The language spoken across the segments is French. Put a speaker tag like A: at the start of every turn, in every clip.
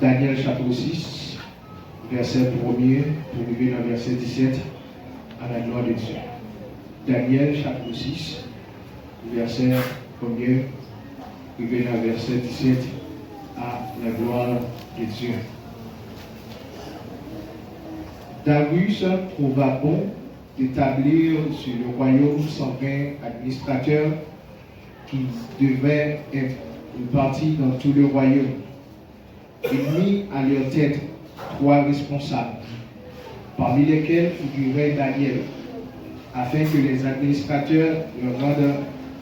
A: Daniel chapitre 6, verset 1er, pour arriver dans verset 17, à la gloire de Dieu. Daniel chapitre 6, verset 1er, arrivé dans verset 17, à la gloire de Dieu. Darius trouva bon d'établir sur le royaume 120 administrateurs qui devaient être répartis dans tout le royaume. Il mit à leur tête 3 responsables, parmi lesquels figurait Daniel, afin que les administrateurs leur rendent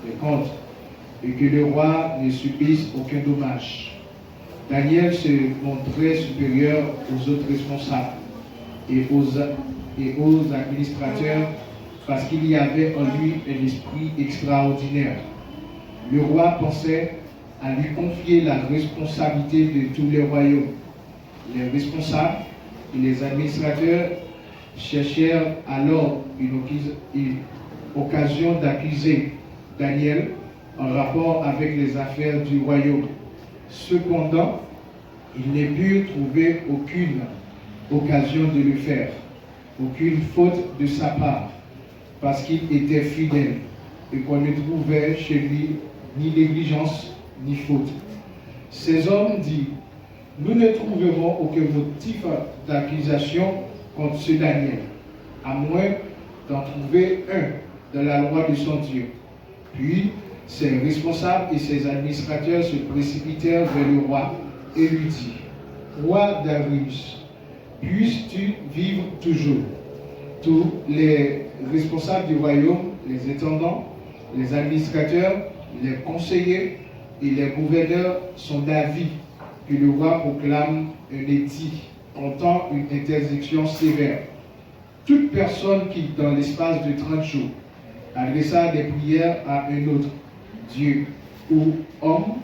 A: des comptes et que le roi ne subisse aucun dommage. Daniel se montrait supérieur aux autres responsables et aux administrateurs parce qu'il y avait en lui un esprit extraordinaire. Le roi pensait à lui confier la responsabilité de tous les royaumes. Les responsables et les administrateurs cherchèrent alors une occasion d'accuser Daniel en rapport avec les affaires du royaume. Cependant, ils ne purent trouver aucune occasion de le faire, aucune faute de sa part, parce qu'il était fidèle et qu'on ne trouvait chez lui ni négligence ni faute. Ces hommes dirent: nous ne trouverons aucun motif d'accusation contre ce Daniel, à moins d'en trouver un dans la loi de son Dieu. Puis ses responsables et ses administrateurs se précipitèrent vers le roi et lui dirent: Roi Darius, puisses-tu vivre toujours? Tous les responsables du royaume, les intendants, les administrateurs, les conseillers et les gouverneurs sont d'avis que le roi proclame un édit portant une interdiction sévère. Toute personne qui, dans l'espace de 30 jours, adressa des prières à un autre Dieu ou homme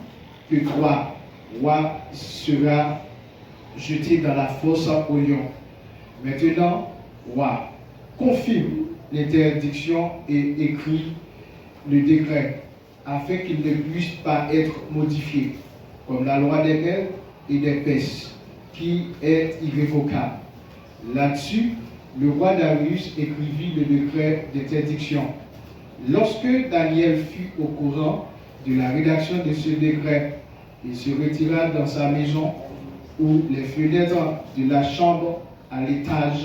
A: que toi, roi, sera jeté dans la fosse au lion. Maintenant, roi, confirme l'interdiction et écrit le décret, afin qu'il ne puisse pas être modifié, comme la loi des Mèdes et des Perses, qui est irrévocable. Là-dessus, le roi Darius écrivit le décret d'interdiction. Lorsque Daniel fut au courant de la rédaction de ce décret, il se retira dans sa maison, où les fenêtres de la chambre à l'étage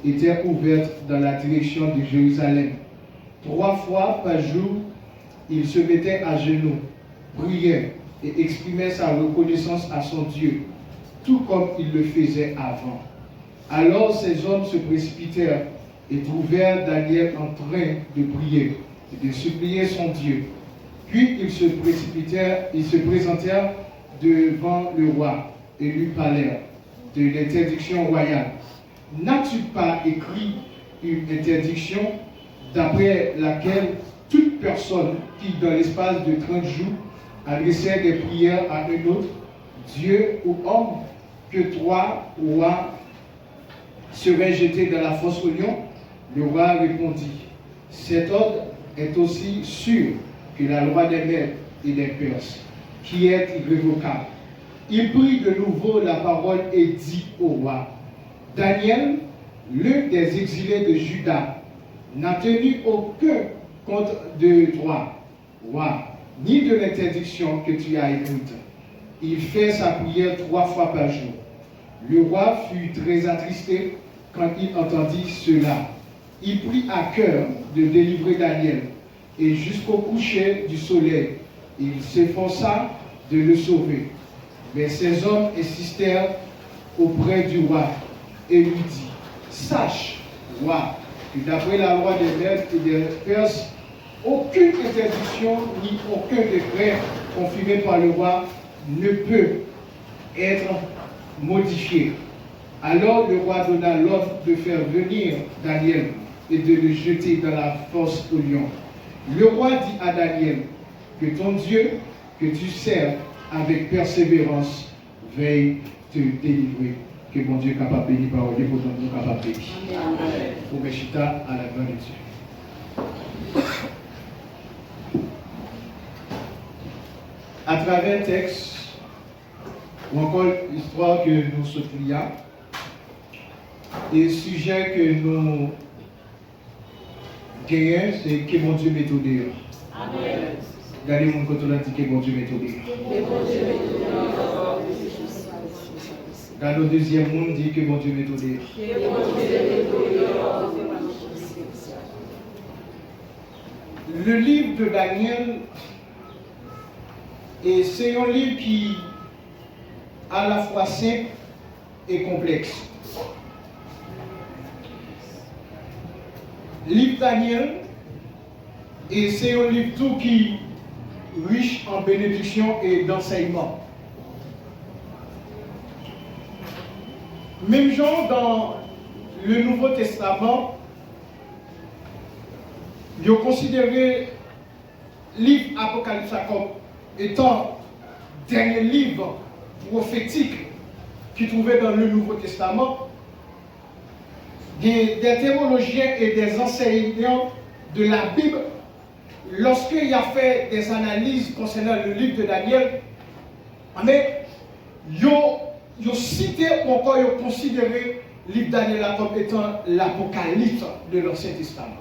A: étaient ouvertes dans la direction de Jérusalem. 3 fois par jour, il se mettait à genoux, priait et exprimait sa reconnaissance à son Dieu, tout comme il le faisait avant. Alors ces hommes se précipitèrent et trouvèrent Daniel en train de prier et de supplier son Dieu. Puis ils se présentèrent devant le roi et lui parlèrent de l'interdiction royale. N'as-tu pas écrit une interdiction d'après laquelle toute personne qui, dans l'espace de 30 jours, adressait des prières à un autre, Dieu ou homme, que toi, roi, serait jeté dans la fosse au lion? Le roi répondit: cet ordre est aussi sûr que la loi des Mèdes et des Perses, qui est irrévocable. Il prit de nouveau la parole et dit au roi: Daniel, l'un des exilés de Juda, n'a tenu aucun compte de toi, roi, ni de l'interdiction que tu as écrite. Il fait sa prière 3 fois par jour. Le roi fut très attristé quand il entendit cela. Il prit à cœur de délivrer Daniel, et jusqu'au coucher du soleil, il s'efforça de le sauver. Mais ces hommes insistèrent auprès du roi et lui dit: sache, roi, que d'après la loi des Mèdes et des Perses, aucune interdiction ni aucun décret confirmé par le roi ne peut être modifié. Alors le roi donna l'ordre de faire venir Daniel et de le jeter dans la fosse au lion. Le roi dit à Daniel: que ton Dieu, que tu sers avec persévérance, veille te délivrer. Que mon Dieu est capable de bénir par parole, pour nous capable de bénir. Pour Meshita à la gloire de Dieu. À travers un texte ou encore l'histoire que nous soutenons. Et le sujet que nous gagnons, c'est que mon Dieu méthode. Amen. Regardez mon côté là, dit que mon Dieu méthode. Regardez le deuxième monde, dit que mon Dieu méthode. Le livre de Daniel, et c'est un livre qui à la fois simple et complexe. Livre Daniel, et c'est un livre tout qui est riche en bénédiction et d'enseignement. Même genre dans le Nouveau Testament, il est considéré le livre Apocalypse comme étant le dernier livre prophétique qui trouvait dans le Nouveau Testament. Des théologiens et des enseignants de la Bible, lorsqu'il a fait des analyses concernant le livre de Daniel, mais ils ont cité ou encore ils ont considéré le livre de Daniel comme étant l'Apocalypse de l'Ancien Testament.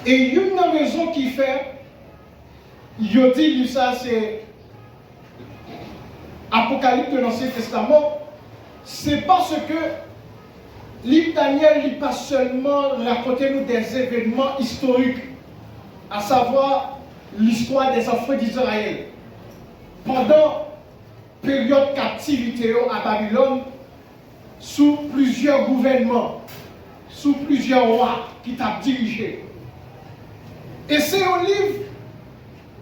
A: Et une raison qui fait, ils ont dit que ça c'est Apocalypse de l'Ancien Testament, c'est parce que le livre de Daniel n'est pas seulement raconter nous des événements historiques, à savoir l'histoire des enfants d'Israël. Pendant la période de captivité à Babylone, sous plusieurs gouvernements, sous plusieurs rois qui t'ont dirigé. Et c'est un livre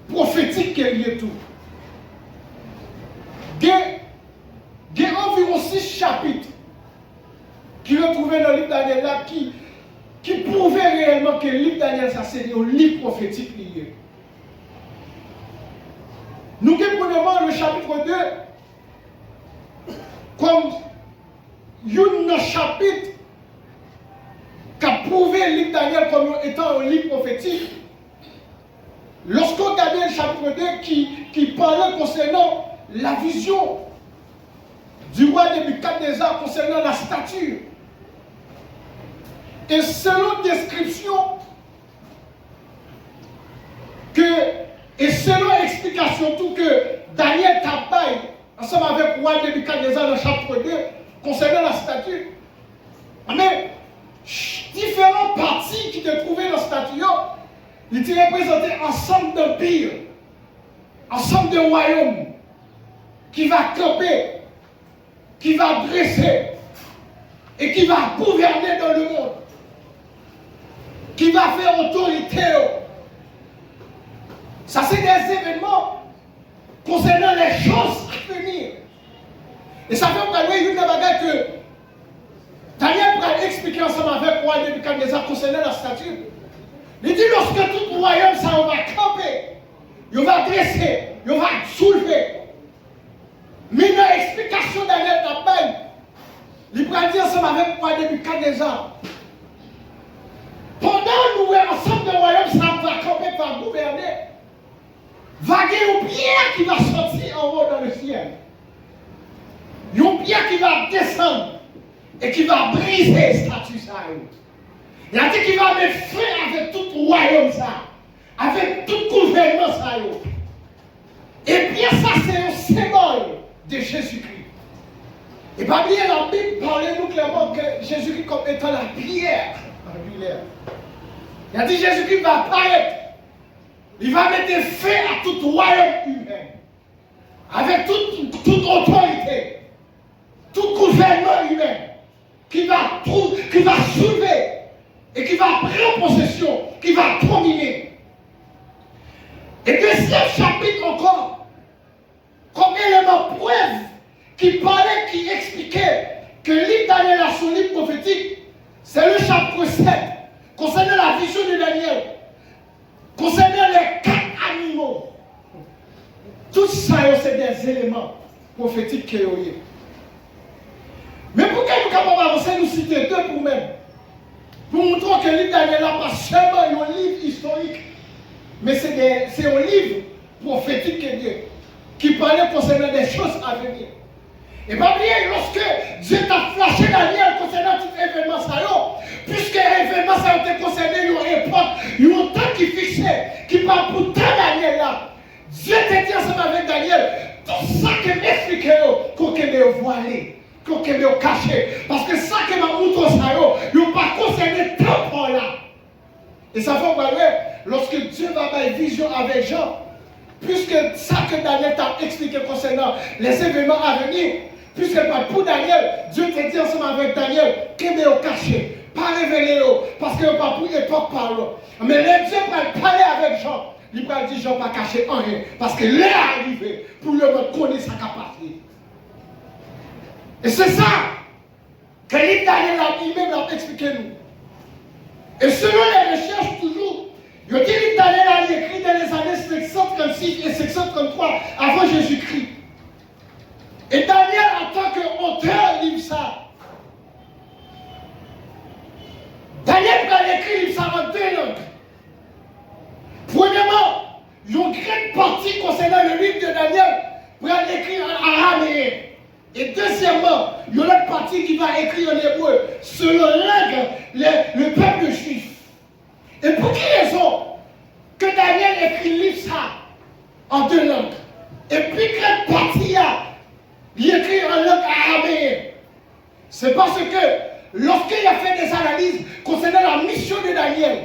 A: prophétique qui est lié tout. Il y a environ 6 chapitres qui le trouvaient dans le livre de Daniel là, qui prouvaient réellement que le livre de Daniel, ça c'est un livre prophétique lié. Nous avons premièrement le chapitre 2 comme un chapitre qui a prouvé le livre de Daniel comme étant un livre prophétique. Lorsqu'on regarde le chapitre 2 qui parlait concernant la vision du roi Nebuchadnezzar concernant la statue. Et selon description et selon explication tout que Daniel tabaye ensemble avec le roi Nebuchadnezzar dans le chapitre 2 concernant la statue, mais différentes parties qui étaient trouvées dans la statue, ils étaient représentés ensemble d'empires, ensemble de royaumes qui va camper, qui va dresser et qui va gouverner dans le monde, qui va faire autorité. Ça, c'est des événements concernant les choses à venir. Et ça fait parler une bagaille que Daniel va expliquer ensemble avec le roi Nebuchadnezzar concernant la statue. Il dit lorsque tout royaume ça on va camper, il va dresser, il va soulever. Mais dans l'explication Daniel Tabaye, il va dire ensemble avec le roi Nebuchadnezzar. Pendant nous ensemble de royaume ça va camper par gouverner. Vaguer une pierre qui va sortir en haut dans le ciel. Une pierre qui va descendre et qui va briser les statues. Il a dit qu'il va mettre fin avec tout royaume, ça, avec tout gouvernement. Ça, et bien ça, c'est un symbole de Jésus-Christ. Et pas bien la Bible parle nous clairement que Jésus-Christ comme étant la pierre angulaire. Il a dit Jésus-Christ va apparaître. Il va mettre fin à tout royaume humain. Avec toute autorité, tout gouvernement humain qui va soulever et qui va prendre possession, qui va dominer. Et deuxième chapitre encore, comme élément preuve, qui parlait, qui expliquait que le livre Daniel a son livre prophétique, c'est le chapitre 7, concernant la vision de Daniel, concernant les 4 animaux. Tout ça, c'est des éléments prophétiques qui ont eu. Mais pourquoi nous sommes capables d'avancer, nous citer 2 pour même? Pour montrer que le livre Daniel n'est pas seulement un livre historique, mais c'est un livre prophétique
B: qui parlait concernant des choses à venir. Et pas oublier, lorsque Dieu t'a flashé Daniel concernant tout événement, puisque l'événement ça a été concerné une époque, un temps qui fixait, qui parle pour tant Daniel là. Dieu t'a dit ensemble avec Daniel, tout ça que m'explique, qu'on peut voiler, qu'on peut cacher. Parce que ça que m'a montré ça, il n'a pas concerné tant pour là. Et ça va voir, lorsque Dieu va avoir une vision avec Jean, puisque ça que Daniel t'a expliqué concernant les événements à venir, puisque pour Daniel, Dieu t'a dit ensemble avec Daniel, qu'il est caché, pas révélé, parce qu'il n'y a pas pour époque par là. Mais les Dieu va parler avec Jean. Il va dire, Jean pas caché rien, parce que l'heure est arrivée pour le monde connaître sa capacité. Et c'est ça que l'île Daniel lui-même a expliqué nous. Et selon les recherches toujours, il dit l'île Daniel a écrit dans les années 536 et 533 avant Jésus-Christ. Et Daniel, en tant qu'auteur, livre ça. Daniel a écrit livre ça en 2 langues. Premièrement, il y a une grande partie concernant le livre de Daniel pour écrire en araméen. Et deuxièmement, il y a une autre partie qui va écrire en hébreu selon le peuple juif. Et pour quelle raison que Daniel écrit le livre ça en 2 langues? Et puis grande partie il écrit en langue araméenne. C'est parce que lorsqu'il a fait des analyses concernant la mission de Daniel,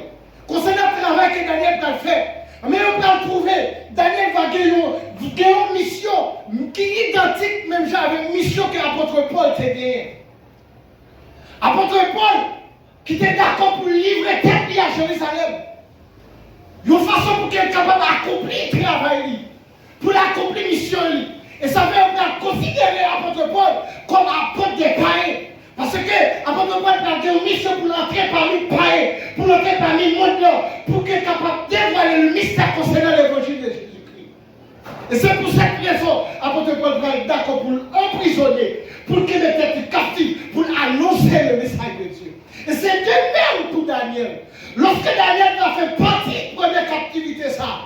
B: concernant le travail que Daniel a fait, mais on va trouver, Daniel va gagner une mission qui est identique même avec une mission que l'apôtre Paul t'a gagné. Apôtre Paul, qui était d'accord pour livrer tête à Jérusalem, une façon pour qu'il soit capable d'accomplir le travail, pour l'accomplir la mission. Et ça veut dire considérer l'apôtre Paul comme apôtre des païens. Parce que l'apôtre Paul a une mission pour entrer parmi les païens, pour entrer parmi le monde, pour qu'il soit capable de dévoiler le mystère concernant l'évangile de Jésus-Christ. Et c'est pour cette raison l'apôtre Paul va être d'accord pour l'emprisonner, pour qu'il mette captif, pour annoncer le message de Dieu. Et c'est de même pour Daniel. Lorsque Daniel a fait partie de la captivité, ça.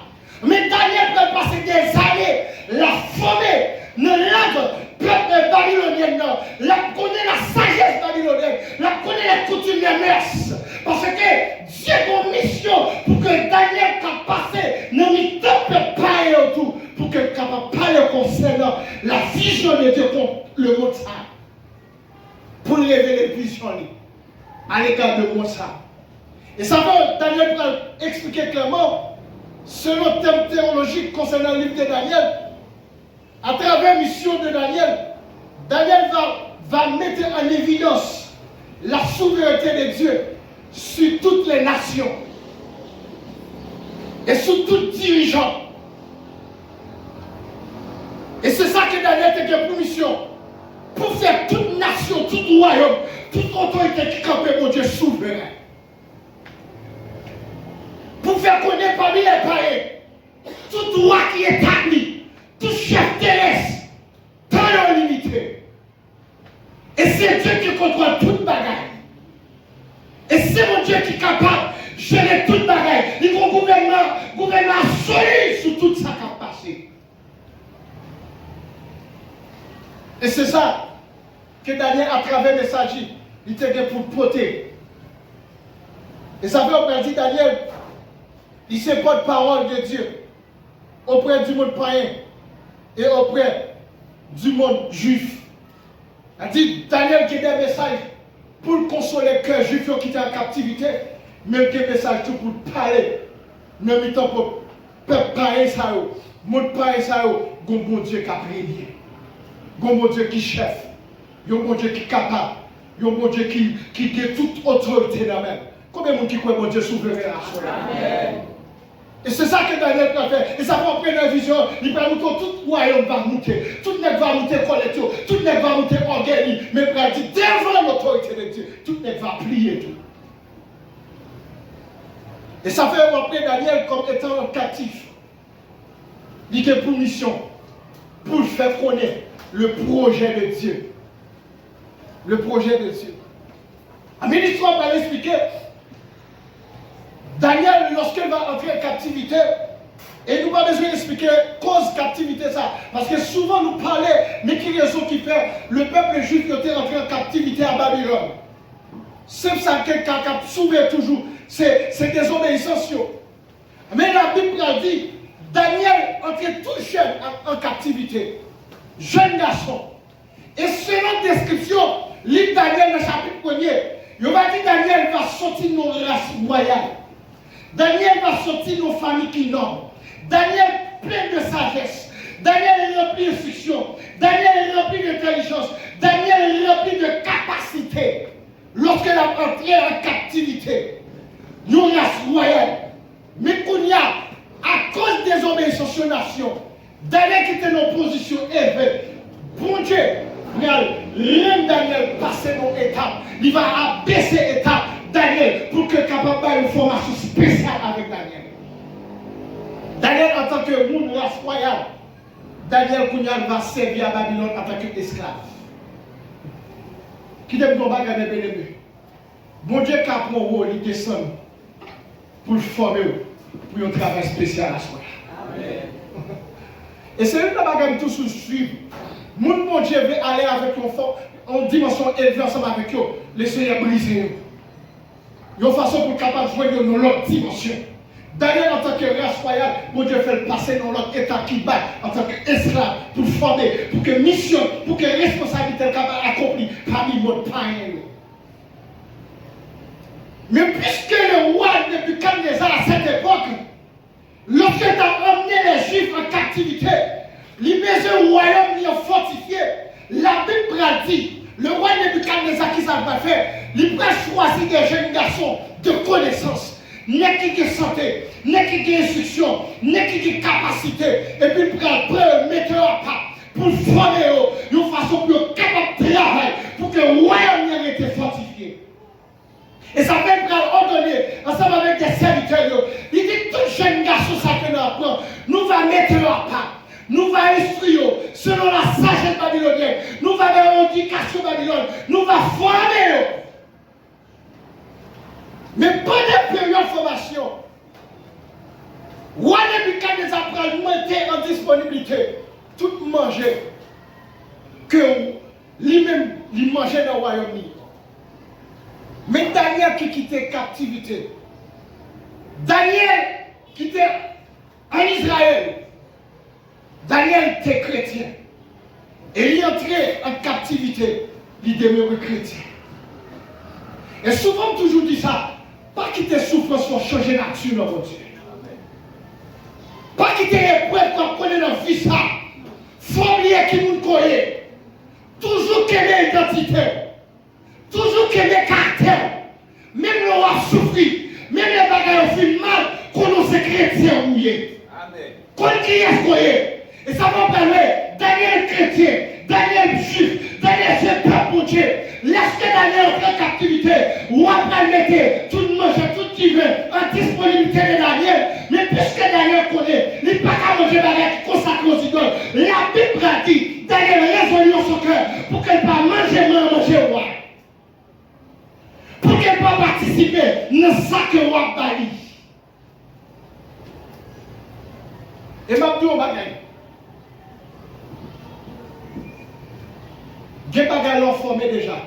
B: Mais Daniel peut passer des années, la former, ne langue peuple babylonienne, la connaît la sagesse babylonienne, la connaît les coutumes des mœurs. Parce que Dieu a une mission pour que Daniel puisse passer, ne m'y tape pas et autour, pour qu'il puisse parler concernant la vision de Dieu contre le monde ça. Pour révéler la vision à l'égard de moi ça. Et ça va, Daniel peut expliquer clairement. Selon le thème théologique concernant le livre de Daniel, à travers la mission de Daniel, Daniel va mettre en évidence la souveraineté de Dieu sur toutes les nations et sur tout dirigeant. Et c'est ça que Daniel a pour mission, pour faire toute nation, tout royaume, toute autorité qui campe mon Dieu souverain. Pour faire connaître parmi les païens, tout roi qui est établi, tout chef terrestre, dans leur limité. Et c'est Dieu qui contrôle toute bagaille. Et c'est mon Dieu qui est capable de gérer toute bagaille. Il a un gouvernement solide sur toute sa capacité. Et c'est ça que Daniel, à travers le message, il était pour porter. Et ça veut on dit Daniel, il se porte parole de Dieu auprès du monde païen et auprès du monde juif. Il dit Daniel qui a des messages pour consoler le cœur juif qui était en captivité, même des messages tout pour parler. Même temps pour peuple païen ça, monde païen ça, un bon Dieu qui a régné, un bon Dieu qui chef, un bon Dieu qui est capable, un bon Dieu qui a toute autorité dans la main. Combien de gens qui croient mon Dieu souverain à soi? Et c'est ça que Daniel a fait. Et ça va prendre une vision. Il va nous dire tout le royaume va monter. Tout le monde va monter collectif. Tout le monde va monter organique. Mais il va dire devant l'autorité de Dieu. Tout le monde va plier tout. Et ça fait rentrer Daniel comme étant captif. Il a pour mission. Pour faire connaître le projet de Dieu. Le projet de Dieu. Mais l'histoire va l'expliquer. Daniel, lorsqu'il va entrer en captivité, Et nous n'avons pas besoin d'expliquer cause captivité ça. Parce que souvent nous parlons, mais qui raison qui fait le peuple juif qui était rentré en captivité à Babylone. C'est ça que quelqu'un qui souvient toujours. C'est désobéissance. Mais la Bible a dit, Daniel entrait tout jeune en captivité. Jeune garçon. Et selon la description, livre Daniel, le chapitre 1er, il va dire Daniel va sortir de nos races royales. Daniel va sortir de nos familles qui nomment. Daniel plein de sagesse. Daniel est rempli d'instruction. Daniel est rempli d'intelligence. Daniel est rempli de capacité. Lorsqu'il a entré en captivité, nos races royales. Mais qu'on y a, à cause des obéissances aux nations, Daniel qui était en position élevée, bon Dieu, reine Daniel passer nos étapes. Il va abaisser étape Daniel pour que capable d'avoir une formation spéciale avec Daniel. Daniel en tant que monde race royale, Daniel Kounial va servir à Babylone en tant qu'esclave. Qui ne peut pas gagner bien. Bon Dieu qui a pour vous, il descend pour le former, pour un travail spécial à soi. Amen. Et c'est une bagarre tout suivre. Mon bon Dieu veut aller avec une dimension élevée ensemble avec eux. Laissez-les briser. Il y a une façon pour capable de jouer dans l'autre dimension. Daniel, en tant que race royale, mon Dieu fait le passer dans l'autre état qui bat en tant qu'esclave pour former, pour que mission, pour que responsabilité capable accomplie parmi mon païen. Mais puisque le roi de Nebuchadnezzar à cette époque, lorsqu'il a emmené les Juifs en captivité, il met un royaume fortifié. La Bible a dit, le roi Nebuchadnezzar qui ça va faire, il va choisir des jeunes garçons de connaissance. N'est qui de santé, n'est qui d'instruction, n'est qui de capacité, et puis il prend mettre à part pour former de façon pour capable de travailler, pour que le royaume ait été fortifié. Et ça fait ordonner, ensemble avec des serviteurs, il dit tout jeune garçon, ça que nous apprend, nous va mettre à part, nous va instruire selon la sagesse babylonienne, nous va faire l'éducation babylone, nous va former. Mais pendant la période de formation, roi Nebuchadnezzar prend monter en disponibilité, tout manger, que lui-même, il mangeait dans le royaume. Mais Daniel qui quittait captivité, Daniel qui était en Israël, Daniel était chrétien. Et il entrait en captivité, il demeurait chrétien. Et souvent, on toujours dit ça. Pas quitter souffrance pour changer nature dans votre Dieu. Pas quitter l'épreuve pour connaître dans la vie ça. Faut oublier qui nous connaît. Toujours qu'aimer l'identité. Toujours qu'aimer caractère. Même le roi souffrir. Même les bagages ont fait mal. Qu'on nous est chrétien mouillé. Qu'on qui est croyé. Et ça va permettre Daniel chrétien. Daniel juif. Daniel c'est peuple pour Dieu. Laisse que Daniel entre en captivité, ou après mettre tout le manger, tout qui veut, en disponibilité de Daniel. Mais puisque Daniel connaît, il n'est pas qu'à manger avec consacré aux idoles. La Bible a dit, Daniel résolu dans son cœur pour qu'elle ne pas manger roi. Pour qu'elle ne pas participer dans ça que roi bali. Et m'a dit au bagage. Des bagages l'ont formé déjà.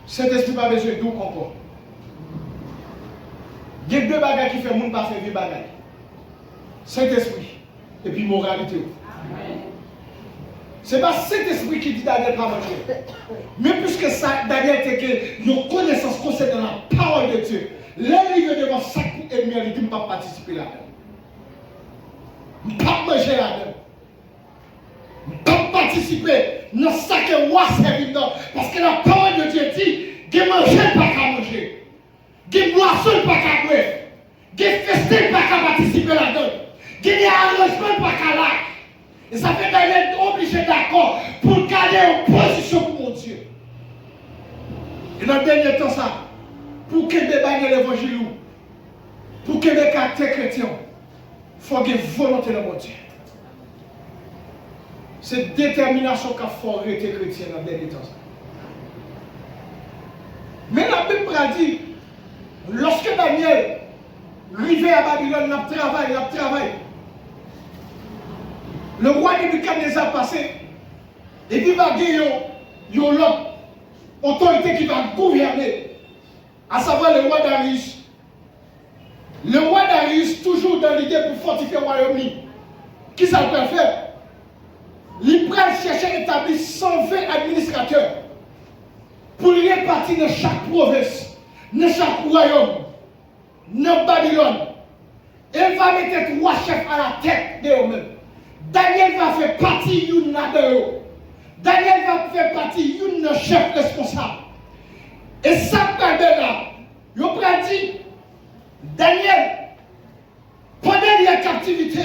B: Cet esprit n'a pas besoin d'où encore. Il y a deux bagages qui font le monde pas faire des bagages. Cet esprit et puis moralité. Ce n'est pas cet esprit qui dit Daniel pas manger. Mais puisque ça, Daniel était que nos connaissances concernant la parole de Dieu, les livres devant chaque ennemi, il dit ne pas participer là-dedans. Ne pas manger là-dedans. Ne pas participer dans ce que roi servit dans. Parce que la parole de Dieu dit, que manger pas qu'à manger. Que boisson pas qu'à boire. Que festin pas qu'à participer là-dedans. Que des arrangements pas qu'à là. Et ça fait Daniel obligé d'accord pour garder une position pour mon Dieu. Et dans le dernier temps, ça, pour que débattre l'évangile, pour que les caractères chrétiens, il faut qu'il y ait volonté dans mon Dieu. C'est détermination qu'a faut rester chrétien dans le dernier temps. Mais la Bible a dit, lorsque Daniel arrivait à Babylone, il a travaillé, Le roi Nebuchadnezzar passé, et puis il va gagner l'autre autorité qui va gouverner, à savoir le roi Darius. Le roi Darius, toujours dans l'idée pour fortifier le Royaume-Uni, qui ça peut faire? Il peut chercher à établir 120 administrateurs pour les répartir dans chaque province, dans chaque royaume, dans Babylone. Il va mettre 3 chefs à la tête de eux-mêmes. Daniel va faire partie d'une là-dedans. Daniel va faire partie d'une chef responsable. Et ça, là, il a dit, Daniel, pendant la captivité,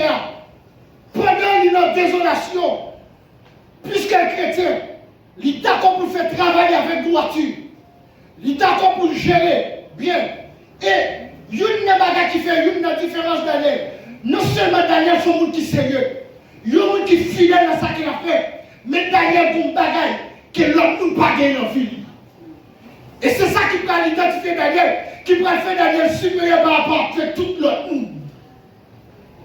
B: pendant la désolation, puisqu'un chrétien, il est d'accord pour faire travailler avec droiture, il est d'accord pour gérer bien. Et il y a une bagarre qui fait une différence Daniel. Non seulement Daniel, c'est un monde qui est sérieux, il y a un monde qui est fidèle à ce qu'il a fait, mais Daniel, pour une bagarre que l'autre ne pas gagner dans la vie. Et c'est ça qui peut identifier Daniel, qui peut faire Daniel supérieur par rapport à tout l'autre monde.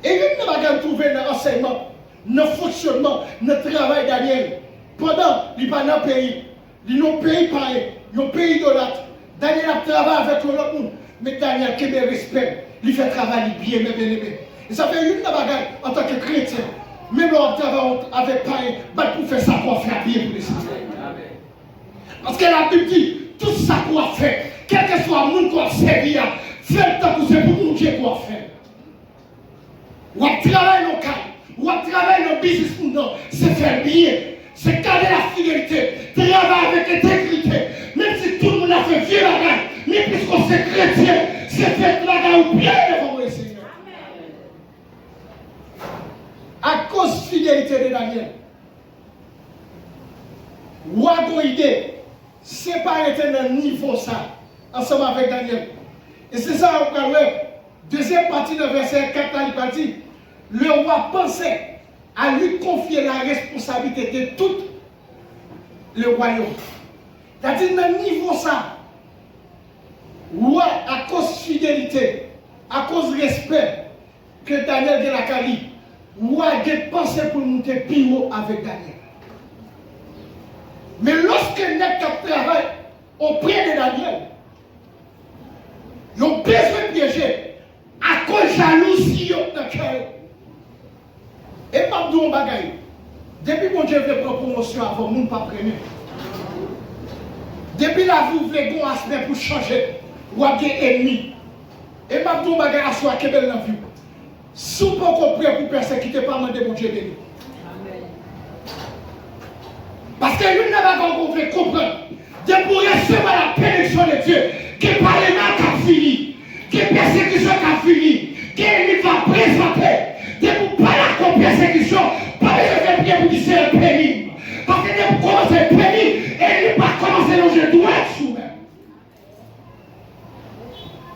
B: Et il n'y a pas trouvé dans l'enseignement, dans le fonctionnement, dans le travail de Daniel. Pendant qu'il pas dans le pays, il n'a pas pays pareil, il a un pays idolâtre. Daniel a travaillé avec l'autre monde, mais Daniel qui a respect, il fait travail bien, bien aimé. Et ça fait une bagarre en tant que chrétien. Même l'on travaille avec pareil, pour faire ça pour faire bien pour les Israéliens. Parce que la Bible dit, tout ça qu'on a fait, quel que soit le monde qu'on a servi, faites le temps que c'est pour mon Dieu qu'on a fait. Ou à travailler dans le cas, ou à travailler dans le business, c'est faire bien, c'est garder la fidélité, travailler avec intégrité, même si tout le monde a fait vieux la gagne, mais puisqu'on c'est chrétien, c'est faire la gagne ou bien devant le Seigneur. À cause de la fidélité de Daniel, ou à idée, c'est pas été dans le niveau ça, ensemble avec Daniel. Et c'est ça, on parle. Deuxième partie de verset 4, il va dire, le roi pensait à lui confier la responsabilité de tout le royaume. C'est-à-dire, dans le niveau ça, roi, à cause de fidélité, à cause de respect que Daniel de la Cali, roi a pensé pour monter plus haut avec Daniel. Mais lorsque Nebuchadnezzar travaille auprès de Daniel, ils ont besoin de piéger à cause de jalousie dans le cœur. Et pas de bagaille. Depuis que Dieu veut prendre promotion avant, nous ne pas premier. Depuis là, vous voulez qu'on aspect pour changer, ou à des ennemis. Et pas de bagaille à soi qui est belle dans la vie. Si vous ne pouvez pas pour persécuter, pas demander mon Dieu béni. Parce que lui n'a pas compris, comprendre. De pour recevoir la bénédiction de Dieu, que le Parlement a fini, que la persécution a fini, que l'ennemi va présenter. De pour pas la persécution, pas besoin de prier pour dire c'est un pénible. Parce que de pour commencer à pénible, et il va commencer le jeu droit sous même.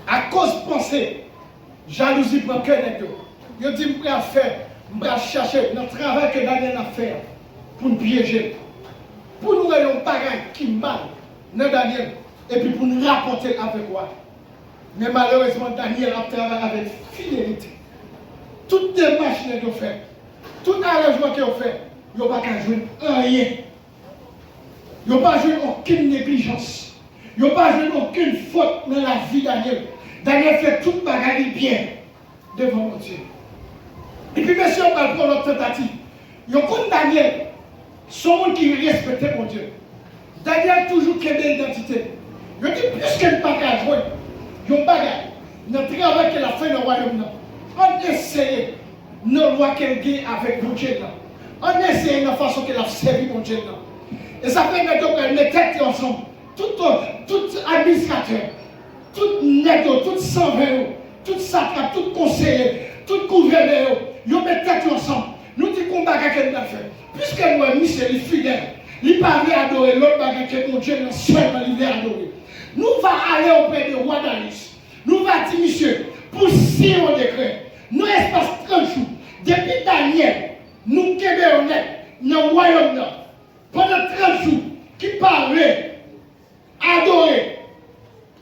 B: À cause de penser, jalousie prend cœur de Dieu. Je dis, je vais faire, je vais chercher notre travail que Daniel a fait pour nous piéger. Pour nous ayons un bagage qui mal dans Daniel et puis pour nous rapporter avec quoi. Mais malheureusement, Daniel a travaillé avec fidélité. Toutes les machines qu'ils ont fait, tout arrangement qu'ils ont fait, ils n'ont pas joué rien. Ils n'ont pas joué aucune négligence. Ils n'ont pas joué aucune faute dans la vie de Daniel. Daniel fait toute bagage bien devant mon Dieu. Et puis, monsieur, on va prendre notre tentative. Ils ont comme Daniel. Son monde qui respectait mon Dieu. Daniel toujours créé l'identité. Je dis plus qu'elle n'a pas jouer. Il y a un bagage. Notre travail qu'elle a fait dans le royaume. On essaye nos lois qu'elle gagne avec mon Dieu. On essaye la façon qu'elle a servi mon Dieu. Et ça fait que les têtes ensemble. Tout administrateur, tout nègre, tout sans-vélo, tout satrape, tout conseiller, tout gouverneur, ils mettent tête ensemble. Nous disons qu'on bagage qu'elle a fait. Puisque nous avons mis c'est fidèle, il ne peut pas adorer l'autre bagage que mon Dieu seulement il veut adorer. Nous allons aller auprès du roi Darius. Nous allons dire, monsieur, pour signer un décret, nous espace 30 jours, depuis Daniel, nous sommes honnêtes dans le royaume pendant 30 jours, qui parlait, adorer,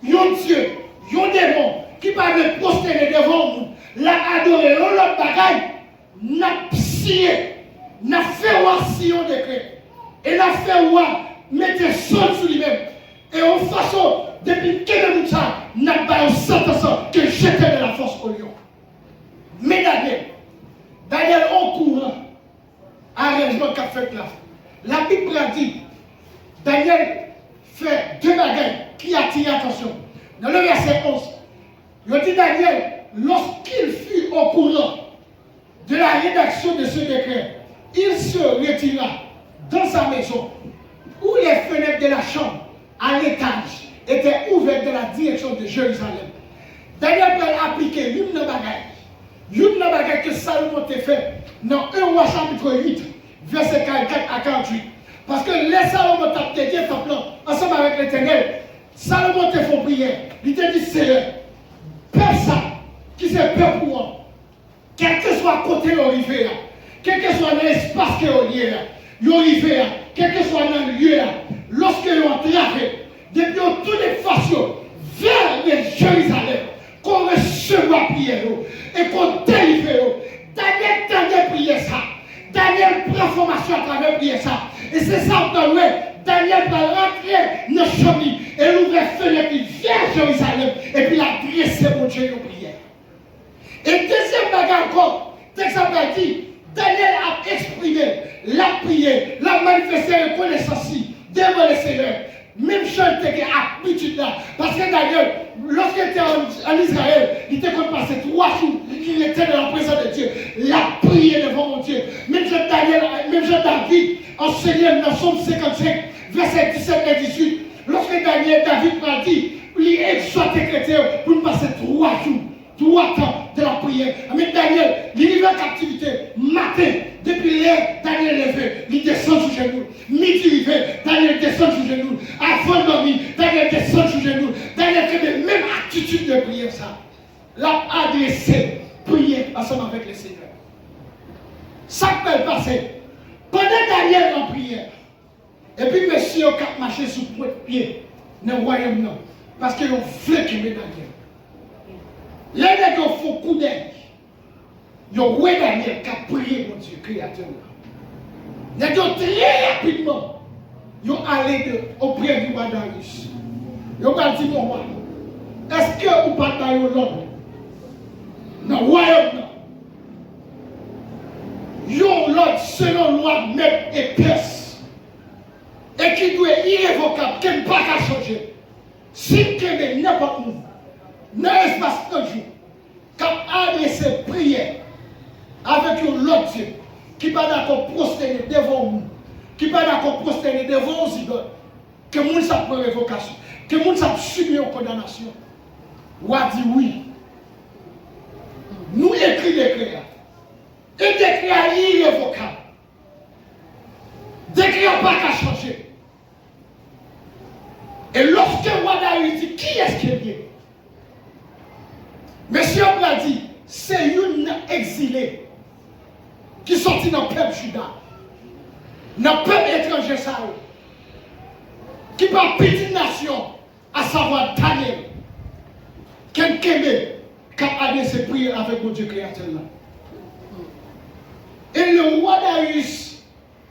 B: yon Dieu, yon démon, qui parlait prosterner devant nous, la adorer, l'autre bagage, n'a signé. Et la fait roi, mettez sol sur lui-même. Et en façon, depuis quel ça, n'a pas un sentence que j'étais de la force au lion. Mais Daniel en courant, arrangement qu'a fait là. La Bible a dit, Daniel fait deux bagages qui attirent l'attention. Dans le verset 11, il dit Daniel, lorsqu'il fut au courant de la rédaction de ce décret, il se retira dans sa maison où les fenêtres de la chambre à l'étage étaient ouvertes dans la direction de Jérusalem. Daniel peut appliquer une bagage que Salomon a fait dans 1 roi chapitre 8, verset 44 à 48. Parce que les Salomon t'a dédié ton plan ensemble avec l'Éternel. Salomon te fait prière. Il te dit Seigneur, peuple ça, qui c'est peuple pour moi. Quel que soit côté l'orivé, quel que soit l'espace qui est lié, l'orivé, quel que soit dans le lieu, lorsque ils ont traversé, depuis toutes les façons, vers les Jérusalem, qu'on recevra prière et qu'on délivre. Daniel tendait prier ça. Daniel prend formation à travers prier ça. Et c'est ça que Daniel va rentrer dans le champ et l'ouvrir fenêtre vers Jérusalem et puis la dresser mon Dieu de prière. Et deuxième bagage encore, texte a dit, Daniel a exprimé la prière, la manifesté reconnaissance devant le Seigneur. Même chose que habitude là. Parce que Daniel, lorsqu'il était en Israël, il était comme passé 3 jours, il était dans la présence de Dieu. Il a prié devant mon Dieu. Même chose Daniel, même chose David, enseigné dans Somme 55, verset 17 et 18. Lorsque David a dit, il exhorte les chrétiens pour passer 3 jours. 3 temps de la prière. Mais Daniel, il est en captivité, matin, depuis l'air, Daniel est levé, il descend sur genoux. Midi, il fait, Daniel descend sur genoux. Avant de dormir, Daniel descend sur genoux. Daniel fait la même attitude de prière, ça. L'a adressé, prier ensemble avec le Seigneur. Ça peut le passer. Pendant Daniel en prière, et puis monsieur a marché sous point de pied dans le royaume, non. Parce qu'ils ont fait qu'il met Daniel. Les gens qui font coup d'œil, ils ont oué Daniel qui a prié mon Dieu, créateur. Les gens très rapidement, ils ont allé auprès du roi Darius. Ils ont dit, mon roi, est-ce que vous partez dans l'homme? Dans le royaume, ils ont l'ordre selon loi même et perse. Et qui doit être irrévocable, qui ne peut pas changer. Si quelqu'un n'importe où, dans l'espace de jour, qui a adressé prière avec l'autre Dieu, qui n'est pas d'accord prosterner devant nous, qui n'est pas d'accord prosterner devant nous idoles, que le monde s'appelle révocation, que le monde s'appelle subir une condamnation. Ou a dit oui. Nous écrivons des décrets. Et des décrets irrévocables. Des décrets pas qu'à changer. Et lorsque le roi Darius dit qui est-ce qui est bien? Monsieur a dit, c'est une exilée qui sortit dans le peuple juda, dans le peuple étranger, qui par petite nation, à savoir Daniel, qui a allé se prier avec mon Dieu créateur là. Et le roi Darius,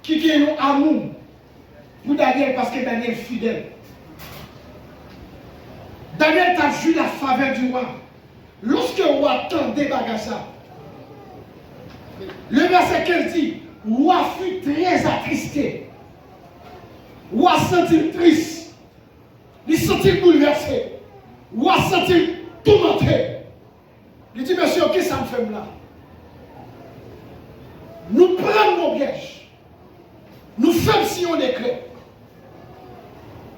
B: qui a un amour pour Daniel, parce que Daniel est fidèle. Daniel a vu la faveur du roi. Lorsque le roi tendait bagasa, le verset 15 dit, le roi fut très attristé. Le roi sentit triste. Il sentit bouleversé. Le roi sentit tourmenté. Il dit, monsieur, qu'est-ce que ça me fait là? Nous prenons nos pièges. Nous faisons si on décret.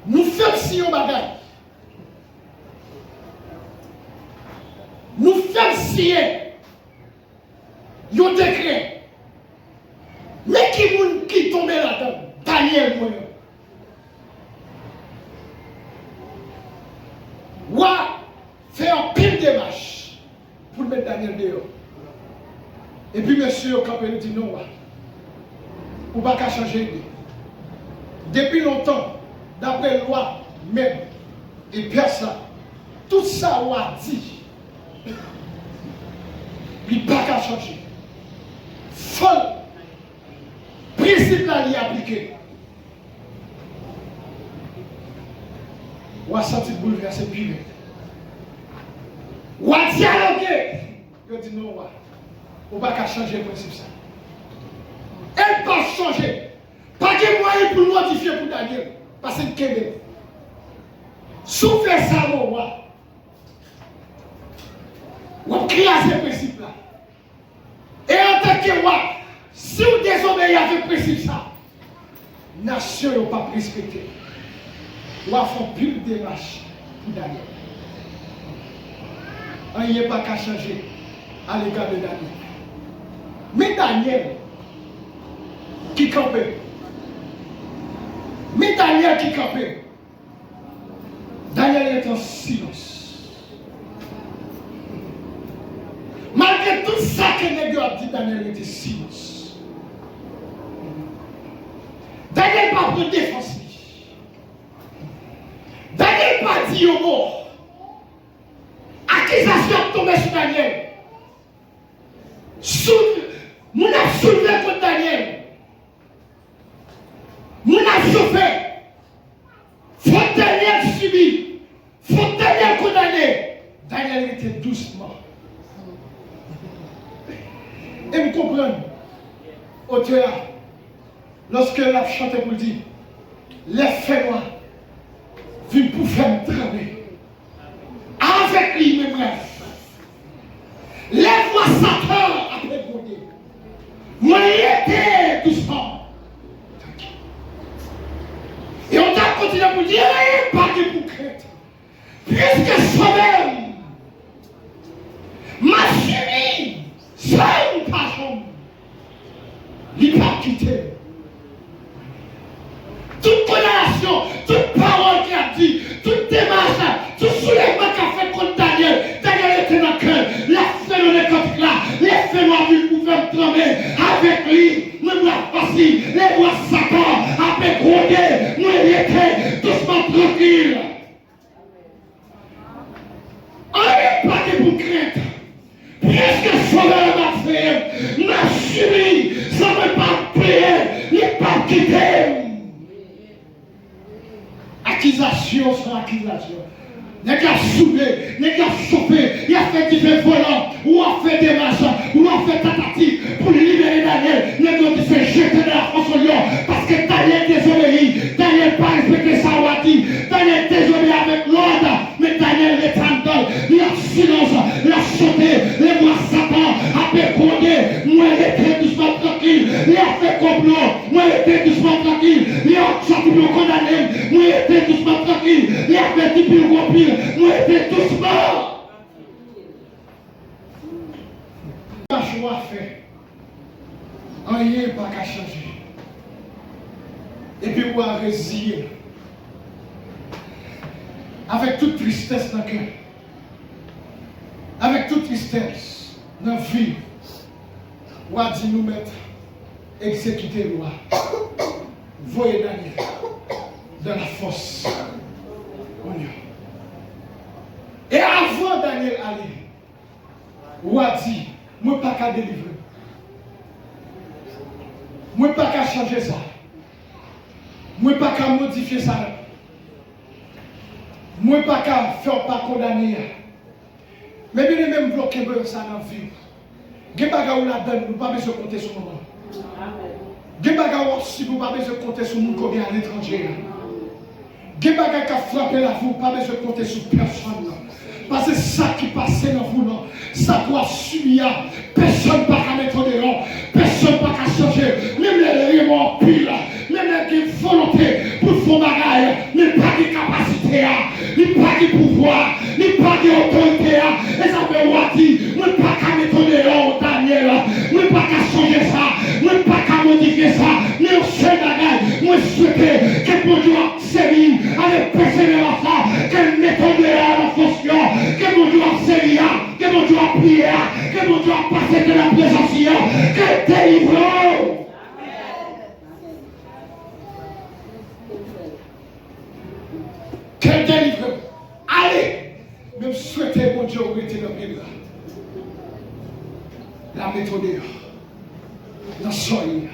B: Nous faisons si on bagaille. Nous faisons signer un décret. Mais qui tombe là-dedans? Daniel Moyo. Roi fait un pile de marche pour mettre Daniel dehors. Et puis monsieur au campé dit non, ou pas qu'à changer. Depuis longtemps, d'après la loi même, et personne, tout ça roi dit. Il n'y a pas qu'à changer. Folle. Principe là, il est appliqué. Ou a senti bouleversé pire. Ou a dialogué. Il dit non, on va pas changer le principe ça. Elle pas changer. Pas de moyen pour nous modifier pour Daniel. Parce que Québec. Souffle ça, mon roi. On crée ce principe-là. Et en tant que roi, si vous désobéissez à ce principe-là, la nation n'a pas respecté. Vous avez fait plus de démarches pour Daniel. Il n'y a pas qu'à changer à l'égard de Daniel. Mais Daniel, qui campait. Mais Daniel qui campait. Daniel est en silence. Malgré tout ça que les gars ont dit, Daniel était silence. Daniel n'a pas pris défense. Daniel n'a pas dit au mot. Accusation tombée sur Daniel. Nous avons soulevé contre Daniel. Nous avons souffert. Faut Daniel subi. Faut Daniel condamné. Daniel était doucement. Et vous comprenez, au théâtre, lorsque la chanté pour dire, les faits noirs viennent pour faire me trembler. Avec lui, mes brefs. Lève-moi Satan après côté. Moi, il était doucement. Et on a continué pour dire, pas de bouquette. Puisque soi-même, ma chérie, sans passion, il n'a pas quitté. Toute condamnation, toute parole qu'il a dit, toute démarche, tout soulèvement qu'il a fait contre Daniel, Daniel était dans le cœur. La phénomène comme là, les phénomènes pouvaient trembler avec lui. Nous nous facile, les voix Satan, avec gronder, nous étions doucement tranquilles. On n'est pas de pour crainte. Puisque sauveur m'a fait, m'a subi, ça ne m'a pas payé, il n'est pas quitté. Accusation sur accusation. Les gars soulevés, les gars chauffés, il a fait divers volants, ou a fait des machins, ou a fait tentatives pour libérer Daniel. Les gars qui se jeter dans la France au lion, parce que Daniel désobéit, Daniel pas respecté sa ouati, Daniel désobéit avec l'ordre, mais Daniel est en dedans, il a silence, il a chanté, les voix Satan, a pécondé, moi il était doucement tranquille, il a fait complot, moi il était doucement tranquille, il a chanté pour condamner, moi il était doucement tranquille, il a fait du pire au pire. Nous étions tous morts. Un choix fait. Rien pas qu'à changer. Et puis vous avez résilié. Avec toute tristesse dans le cœur. Avec toute tristesse dans la vie. Vous avez dit nous mettre exécuter la loi. Voyez Daniel dans la fosse. Et avant Daniel aller, ou a dit, moi pas qu'à délivrer. Moi pas qu'à changer ça. Moi pas qu'à modifier ça. Moi pas qu'à faire pas condamner. Mais bien même bloquer ça dans la vie. Gen baga ou la donne, nous pas besoin de compter sur moi. Gen baga aussi nous pas besoin de compter sur nous qui à l'étranger. Gen baga qui a frappé la vie, pas besoin de compter sur personne. Parce que ça qui passait dans vous, ça doit subir. Personne ne peut mettre dehors. Personne ne peut changer. Même les rémons pile, même les volonté pour faire bagaille, mais pas de capacité, ni pas de pouvoir, ni pas d'autorité. Et ça fait Wati, ne pas mettre dehors Daniel, ne pas changer ça, ne pas modifier ça. Mais au seul bagaille, moi je souhaite que pour Dieu sévir avec persévérance, qu'elle mette dehors la fonction. Que mon Dieu a servi, que mon Dieu a prié, que mon Dieu a passé de la présence, que délivre. Que délivre. Allez, même souhaiter mon Dieu où était dans le là. La méthode, la soirée.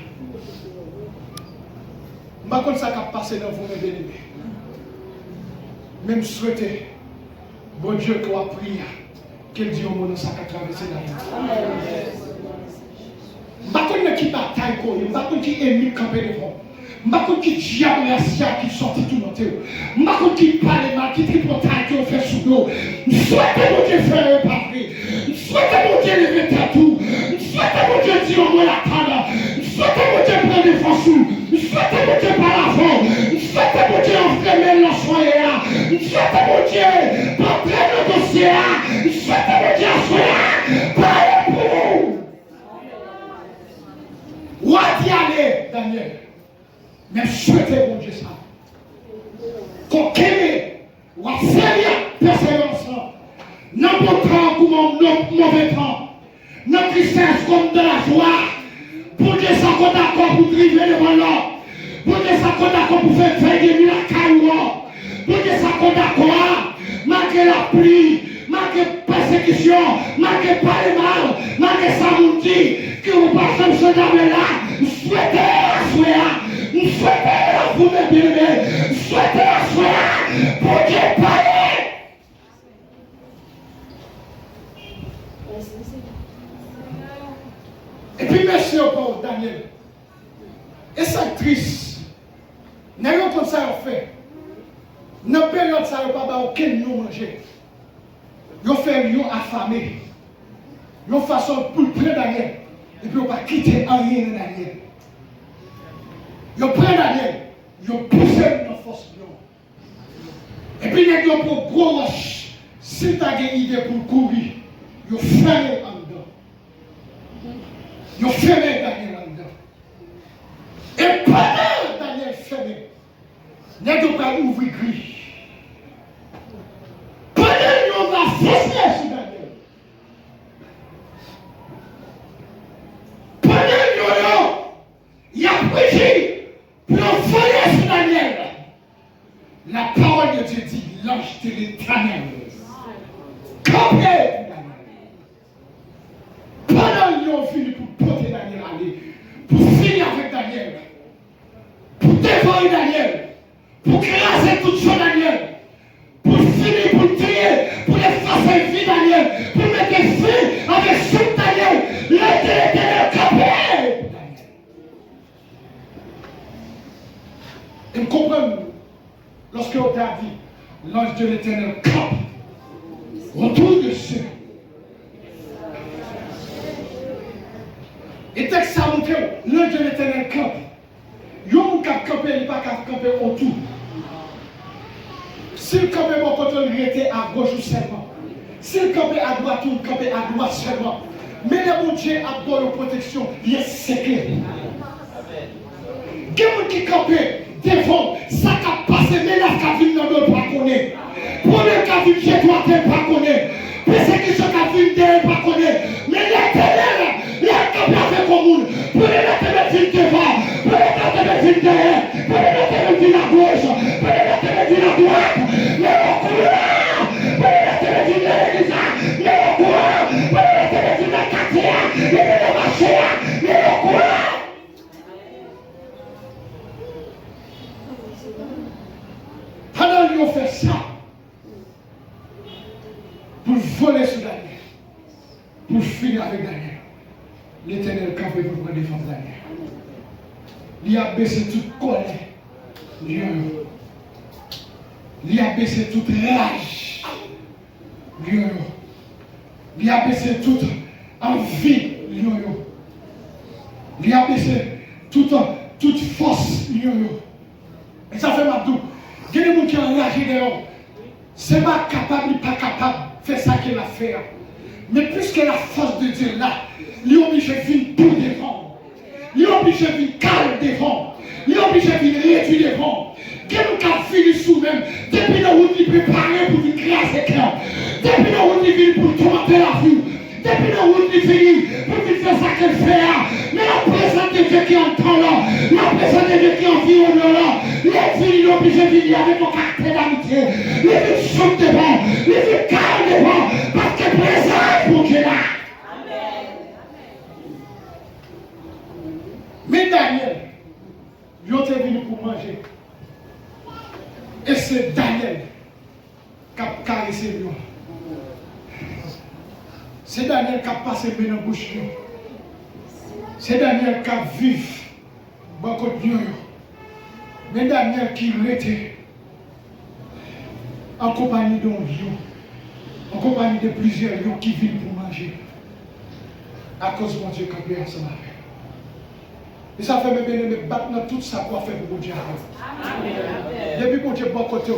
B: Je ne sais pas ce qui a passé dans vous, mes bien-aimés. même souhaiter, bon Dieu, qu'on a prié, qu'il dit au monde ça qu'a traversé la vie. Je ne sais pas qui bataille, je ne sais pas qui ennemi campé devant. Je ne sais pas qui diable qui sortit tout le monde. Je ne sais pas qui parle mal, qui tripotaille, qui fait sous l'eau. Je souhaite mon Dieu faire un papier. Je souhaite mon Dieu lever ta toux. Je souhaite mon Dieu dire au moins la table. Je souhaite mon Dieu prendre des forces. Je souhaite mon Dieu par l'avant. Je souhaite mon Dieu enflammer l'ensoyer. Je souhaite mon Dieu porter le dossier. Je souhaite mon Dieu assoyer. Parlez pour vous. Où a-t-il allé, Daniel? Mais souhaitez mon Dieu ça. Qu'on aime, ou à faire persévérance. Non bon temps comme un mauvais temps. Non tristesse comme de la joie. Pour Dieu ça qu'on d'accord pour driver devant l'homme. Pour Dieu ça qu'on d'accord pour faire veiller la caillou. Pour Dieu ça qu'on d'accord. Malgré la pluie, malgré la persécution, malgré pas le mal, malgré ça vous dit que vous passez ce jamais-là. Souhaitez, nous souhaitons vous me bien-aimés, souhaitez pour Dieu parler. Et puis merci encore Daniel. Et c'est triste. N'ayons comme ça on fait. Dans la période ça n'a pas aucun nous manger. Ils ont fait un affamé. Ils ont façon pour prendre Daniel. Et puis on va quitter rien de Daniel. Ils ont pris Daniel. Ils ont poussé dans la force. Et puis ils ont pour gros roche. Si tu as une idée pour courir, ils ont fermé en dedans. Ils ont fermé Daniel en dedans. Et pendant Daniel fermé, ils ont pas ouvert gris. Pendant ils ont forcé sur Daniel. Pendant il a prié pour envoyer sur Daniel. La parole de Dieu dit, l'ange de l'Éternel. Campez pendant qu'ils ont fini pour porter Daniel aller, pour finir avec Daniel, pour dévorer Daniel, pour craser toute chose Daniel, pour finir, pour tuer, pour effacer vie Daniel, pour mettre fin avec tout Daniel, l'Éternel campé. Et vous comprenez, lorsque on t'a dit, l'ange de l'Éternel campe autour de ceux. Et texte ça montre, l'ange de l'Éternel campe. Yon qui a campé, il n'est pas campé autour. S'il campait mon côté, il était à gauche seulement. S'il campait à droite, il campait à droite seulement. Mais le bon Dieu a donné la protection, il est secret. Quelqu'un qui campait devant, ça qui a passé, mais là, qui a vu dans le pas connaître. Pour le qui a vu chez toi, tu ne pas connaître. Persécution qui a vu, tu ne pas connaître. Mais l'Éternel, il a campé avec le monde. Pour l'Éternel, il devant. Pour l'Éternel, il derrière. Pour l'Éternel, il à gauche. Pour l'Éternel, il à droite. Mais au courant. Pour l'Éternel, il à l'église. Mais au courant. Pour l'Éternel, il à quartier. Mais au marché. Mais au courant. Pendant qu'ils ont fait ça, pour voler sur Daniel, pour finir avec Daniel, l'Éternel campé pour prendre défense Daniel. Il a baissé toute colère, il a baissé toute rage, il a baissé toute envie, il a baissé toute force. Et ça fait ma doux. Il y a des gens qui ont enragé dehors. C'est pas capable, il n'est pas capable de faire ça qu'il a fait. Mais puisque la force de Dieu là, il est obligé de venir pour devant. Il est obligé de venir calme devant. Il est obligé de venir réduire devant. Quelqu'un qui a fini sous-même, depuis là où il est préparé pour venir créer ses cœurs. Depuis là où il vient pour tourmenter la vie. Depuis là où il finit pour venir faire ça qu'il fait. Mais la présence de Dieu qui entend là, la présence de Dieu qui environne là, les filles sont obligées de venir avec mon caractère d'amitié. Les filles sont devant, les filles calment devant, parce que présence pour Dieu là. Mais Daniel, il était venu pour manger. Et c'est Daniel qui a caressé lion. C'est Daniel qui a passé dans la bouche. C'est Daniel qui a vécu beaucoup de lion. Mais Daniel qui était en compagnie d'un lion, en compagnie de plusieurs lions qui viennent pour manger. À cause de mon Dieu qui est ensemble avec. Et ça fait bien aimer battre dans tout ça pour faire pour mon Dieu. Depuis mon Dieu, bon côté,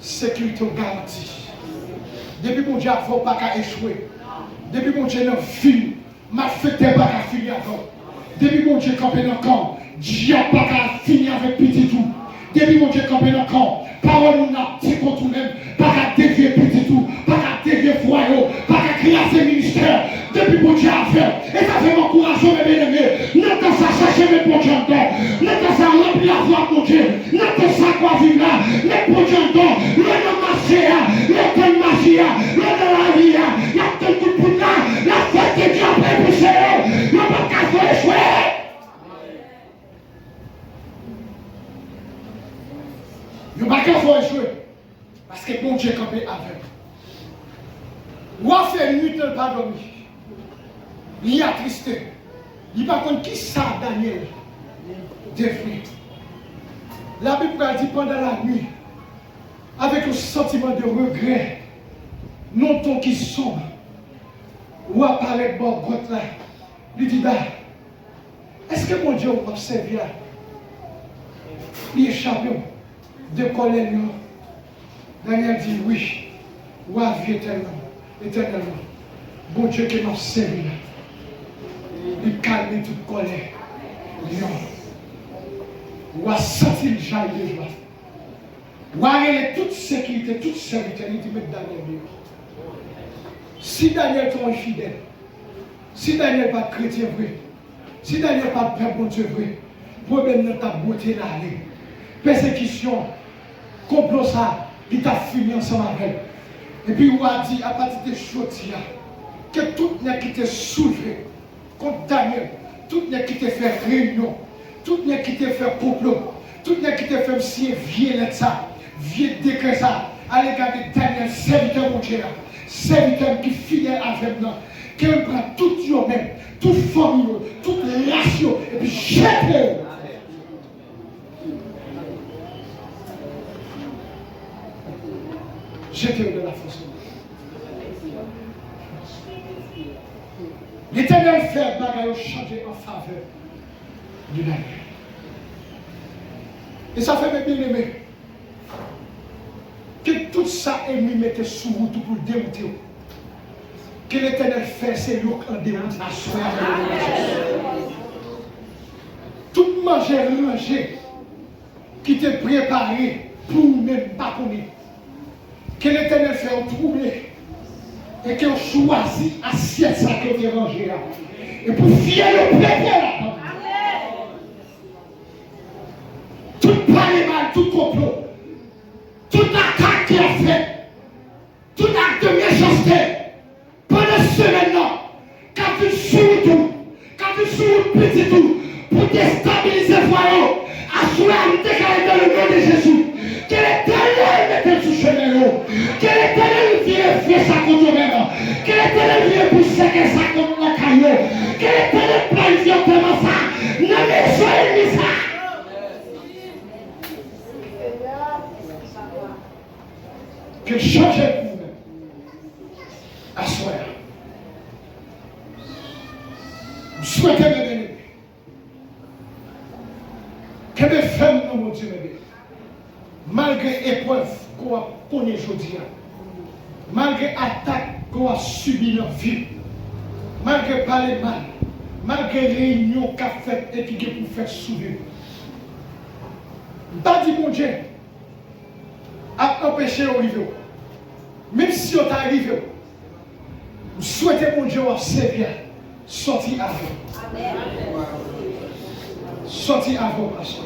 B: sécurité garantie. Depuis mon Dieu, il ne faut pas échouer. Depuis mon Dieu, dans la vie, ma fête n'est pas finir avant. Depuis mon Dieu, campé dans le camp, Dieu n'a pas fini avec petit tout. Depuis mon Dieu, campé dans le camp, parole nous n'a pas contre nous-mêmes, pas qu'à dévier petit tout, pas qu'à dévier foyer, pas qu'à créer ses ministères. Depuis mon Dieu à faire. Et ça fait m'encourager, mes bien-aimés. Nous dans ça chercher mes bon Dieu en temps. Nous dans ça remplir la voie de mon Dieu. Nous dans ça quoi vivre là. Les bon Dieu en temps. Le nom marché, le temps magie, le nom la vie, il y a tout le monde là. La fête de Dieu après pour eux. Il n'y a pas qu'à faire échouer. Il n'y a pas qu'à faire échouer. Parce que bon Dieu est campé avec. Ou a fait nuit, il n'a pas dormi. Il a attristé. Il ne sait pas qui ça, Daniel, défini. La Bible a dit pendant la nuit, avec un sentiment de regret, non ton qui sombre, ou apparaît bon goût là, il dit, est-ce que mon Dieu va observer là? Il échappe de colère. Daniel dit oui, ou à vie éternellement. Bon Dieu qui m'a servi là. Il calme toute colère. Lion. Ou a senti le jaillir de joie. Ou a réglé toute sécurité, toute serviteur. Il dit, mais Daniel, si Daniel est infidèle, si Daniel n'est pas chrétien vrai, si Daniel n'est pas père bon Dieu vrai, problème dans ta beauté là, persécution, complot ça, il t'a fini ensemble avec. Et puis, on a dit, à partir de choses, que tout n'est qui t'a soulevé contre Daniel, tout n'est qui t'a fait réunion, tout n'est qui t'a fait complot, tout n'est qui t'a fait si vieux ça, vieux décret ça, à l'égard de Daniel, serviteur mon Dieu, serviteur qui est fidèle avec nous, qui prend tout eux-mêmes, toute famille, toute relation, et puis jette. Jetez de la force. L'Éternel fait bagaille changer en faveur du Daniel. Et ça fait mes bien-aimés que tout ça est mis mettre sous route pour démonter. Que l'Éternel fait c'est lui en démonter à soi. Tout manger rangé qui t'est préparé pour même pas connaître. Que l'Éternel fait un troublé et qu'on choisit assiette ça que tu rangé là. Et pour fier le peuple là. Tout parler mal, tout complot, tout attaque qui a fait, tout acte de méchanceté, pendant ce semaine là, quand tu souris tout, quand tu souris petit tout, pour déstabiliser le foyer, assurer un décalé dans le nom de Jésus. Que l'Éternel mette sous chemin, que l'Éternel vienne faire ça contre nous-mêmes, que l'Éternel vienne pousser ça contre la caillou, que l'Éternel planifie autrement ça, ne me soyez ça. Que changer pour nous-mêmes, à soi. Vous souhaitez me bénir. Que mes femmes, mon Dieu, me bénissent. Malgré l'épreuve qu'on a connue aujourd'hui, malgré l'attaque qu'on a subie dans la vie, malgré parler mal, malgré les réunions qu'a fait et qui pour faire sourire, pas dit mon Dieu, à empêcher l'arrivée. Même si on est arrivé, vous souhaitez mon Dieu servir, sortir avant. Sortir avant, pasteur.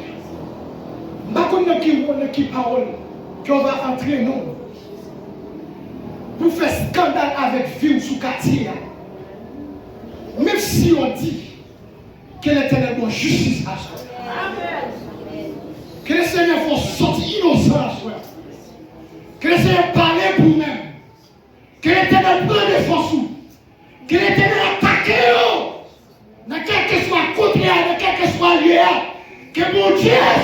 B: Je ne sais pas qui parole qu'on va entrer nous pour faire scandale avec vie sous quartier. Même si on dit que l'Éternel doit justice à soi. Que le Seigneur faut sortir innocent à soi. Que le Seigneur parle pour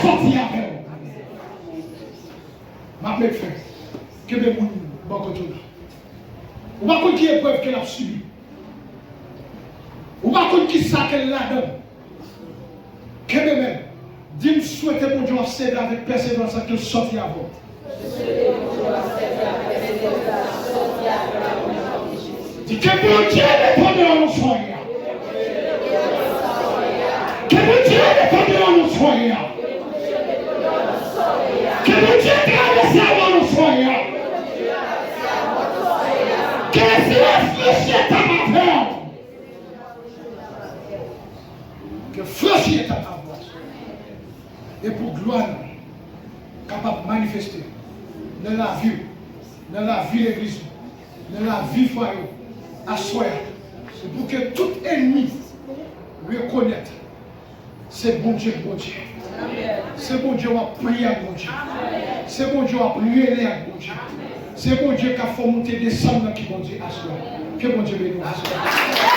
B: sortir avec vous. Ma belle frère, que vous bon côté là. Ou pas contre qui épreuve qu'elle a subi. Ou pas contre qui ça qu'elle la donne. Que même, dis-moi souhaiter mon Dieu servir avec persévérance que sortir avant. Dis que mon Dieu répondra à nos soins. Que mon Dieu répondra à nos soins. Que mon Dieu traverse avant nos soins. Que si la flèche est à ma terre. Que flèche est à ta voix. Et pour gloire, capable de manifester dans la vie de l'église, dans la vie foyer, à soi. C'est pour que tout ennemi reconnaisse. C'est bon Dieu, bon Dieu. C'est bon Dieu qui a prié à bon Dieu. C'est bon Dieu qui a prié à bon Dieu. C'est bon Dieu qui a fait monter des cendres qui bon Dieu à soi. Que bon Dieu bénisse.